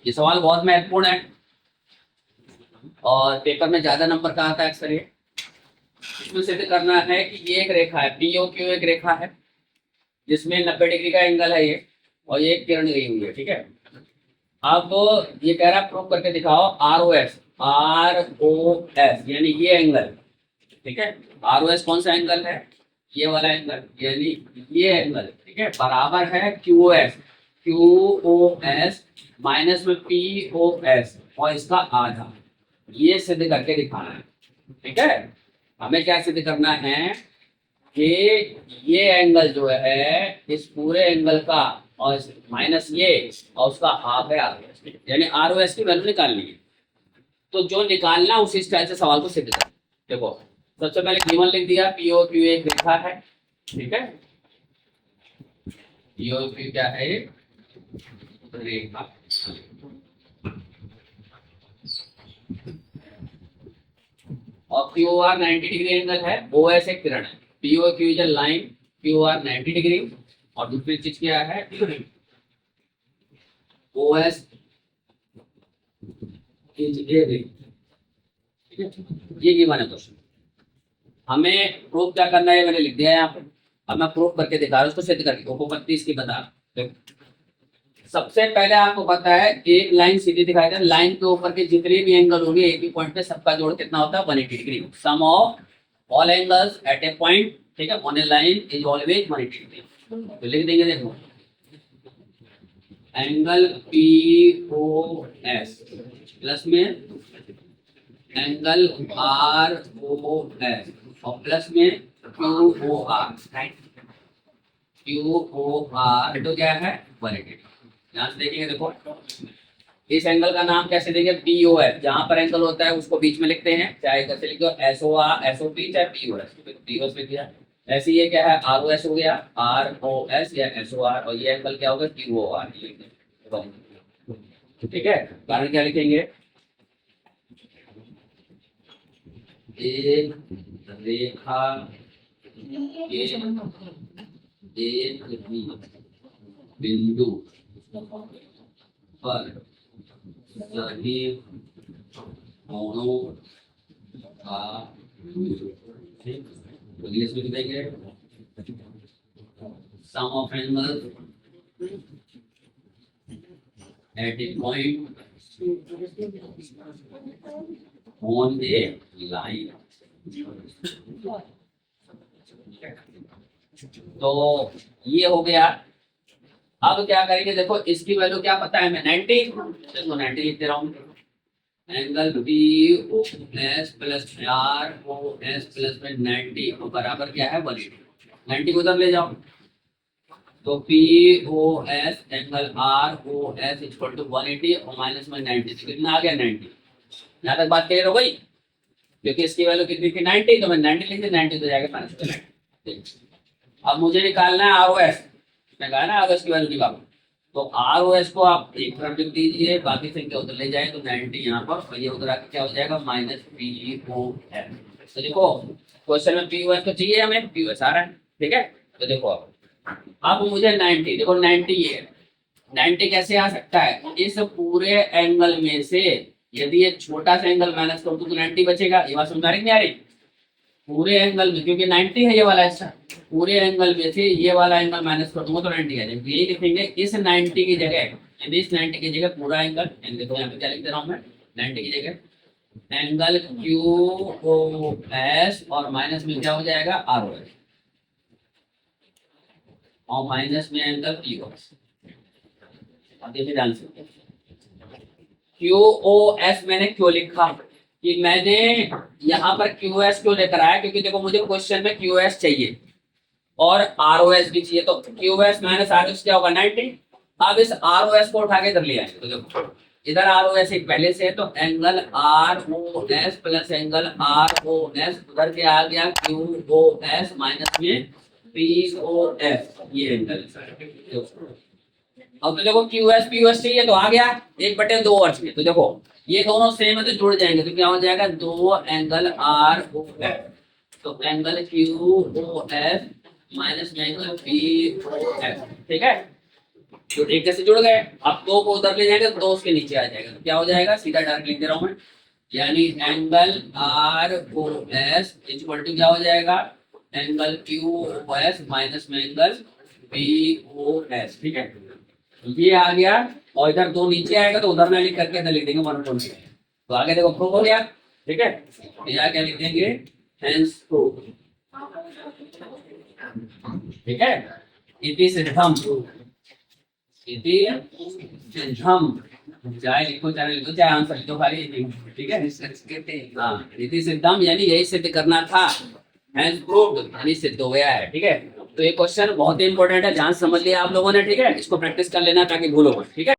ये सवाल बहुत महत्वपूर्ण है और पेपर में ज्यादा नंबर का आता है अक्सर ये। इसमें सिद्ध करना है कि ये एक रेखा है, POQ एक रेखा है जिसमें 90 डिग्री का एंगल है ये, और ये एक किरण गई हुई है, ठीक है। अब ये कह रहा है प्रूव करके दिखाओ ROS, ROS यानी ये एंगल, ठीक है। ROS कौन सा एंगल है? ये वाला एंगल, यानी ये एंगल, ठीक है, बराबर है QOS माइनस में POS और इसका आधा। ये सिद्ध करके दिखाना है, ठीक है। हमें क्या सिद्ध करना है कि ये एंगल जो है इस पूरे एंगल का और माइनस ये और उसका हाफ है ROS, यानी ROS की वैल्यू निकालनी है। तो जो निकालना उसी स्टाइल से सवाल को सिद्ध कर। देखो सबसे पहले गिवन लिख दिया, POQ एक रेखा है, ठीक है। POQ क्या है? रेखा। और QR 90 डिग्री एंगल है, OS एक किरण है, POQ is a line, QR 90 degree. और दूसरी चीज क्या है? OS इज ए रे, ठीक है। ये गिवन है क्वेश्चन। हमें प्रूफ क्या करना है मैंने लिख दिया है यहाँ पे। अब मैं प्रूफ करके दिखा रहा हूँ, उसको सिद्ध करके उपपत्ति इसकी बता। सबसे पहले आपको पता है एक लाइन सीधी दिखाई दे, लाइन के ऊपर के जितने भी एंगल होंगे एक ही पॉइंट पे सबका जोड़ कितना होता है? 180 degree. Sum of all angles at a point, ठीक है, on a line is always 180 degree. तो लिख देंगे, देखो एंगल POS प्लस में एंगल ROS और प्लस में QOR, राइट। QOR तो क्या है? 180। यहाँ से देखेंगे, देखो इस एंगल का नाम कैसे देंगे? POS। जहां पर एंगल होता है उसको बीच में लिखते हैं, चाहे कैसे लिखो, SOP चाहे POS लिख दिया। ऐसे ये क्या है? ROS हो गया, ROS या SOR, और ये एंगल क्या होगा? QOR। ठीक है, कारण क्या लिखेंगे? एक रेखा के एक बिंदु पर सभी कोणों का इंग्लिश में देंगे sum of angle at a point on a line. तो ये हो गया। अब क्या करेंगे? देखो इसकी वैल्यू क्या पता है हमें? 90। देखो 90 लिख दे रहा हूँ। Angle POS plus ROS plus में 90 बराबर क्या है? 180। 90 को उधर ले जाओ तो POS angle ROS equal to 180 और माइनस में 90, कितना आ गया? 90। यहाँ तक बात क्लियर हो गई? क्योंकि इसकी वैल्यू कितनी थी? 90, तो मैं 90 लिख दिया, 90 तो जाएगा माइनस में 90। अब मुझे निकालना है ROS। मैं कहा ना ROS की वैल्यू निकालो, तो ROS को आप एक तरफ लिख दीजिए, बाकी संख्या उधर ले जाए तो 90 यहाँ पर, और ये उधर आके क्या हो जाएगा? Minus POS। तो देखो क्वेश्चन में POS तो चाहिए हमें, POS आ रहा है, ठीक है। तो देखो अब मुझे 90, देखो 90 ये 90 कैसे आ सकता है? इस पूरे एंगल में से यदि ये छोटा सा एंगल माइनस कर दूं तो 90 बचेगा। ये बात समझ आ रही नहीं आ रही? पूरे एंगल में, क्योंकि 90 है ये वाला हिस्सा, पूरे एंगल में से ये वाला एंगल माइनस कर दूंगा तो 90 आ जाएगा। यही लिखेंगे इस 90 की जगह, यदि इस 90 की जगह पूरा एंगल, देखो यहाँ पे क्या लिख दे रहा हूँ मैं, 90 की जगह एंगल QOS और माइनस में क्या हो जाएगा? ROS और माइनस में एंगल POS। और देखिए ध्यान से, QOS मैंने क्यों लिखा कि मैंने यहाँ पर QS क्यों लेकर आया? क्योंकि देखो मुझे क्वेश्चन में QS चाहिए और ROS भी चाहिए, तो QS माइनस ROS क्या होगा? 90। अब इस ROS को उठा के इधर ले आएंगे, तो देखो इधर ROS एक पहले से है, तो angle ROS plus angle ROS उधर के आ गया QOS माइनस में POS, ये एंगल। अब तो देखो QS POS चाहिए तो आ गया 1/2 और चाहिए, तो देखो ये दोनों सेम है तो जुड़ जाएंगे, तो क्या हो जाएगा? 2 एंगल ROS, तो एंगल QOS माइनस में एंगल POS, ठीक है। तो एक जैसे जुड़ गए, अब दो को उधर ले जाएंगे तो दो उसके नीचे आ जाएगा, तो क्या हो जाएगा, सीधा डायरेक्ट लिख दे रहा हूं मैं, यानी angle R O S equal to क्या हो जाएगा, angle Q O S minus में एंगल बी ओ एस। ठीक है, ये आ गया, और इधर दो नीचे आएगा तो उधर में लिख करके इधर लिख देंगे 1/2। तो आगे देखो प्रूफ हो गया। ठीक है, यहाँ क्या लिख देंगे, हेंस प्रूफ। ठीक है, इति सिद्धम, इति सिद्धम, चाहे लिखो चाहे लिखो चाहे आंसर लिखो खाली। ठीक है, हाँ, इति सिद्धम यानी यही सिद्ध करना था, हेंस प्रूव्ड यानी सिद्ध हो गया है। ठीक है, तो ये क्वेश्चन बहुत ही इंपॉर्टेंट है, ध्यान से समझ लिया आप लोगों ने। ठीक है, इसको प्रैक्टिस कर लेना ताकि भूलो मत। ठीक है।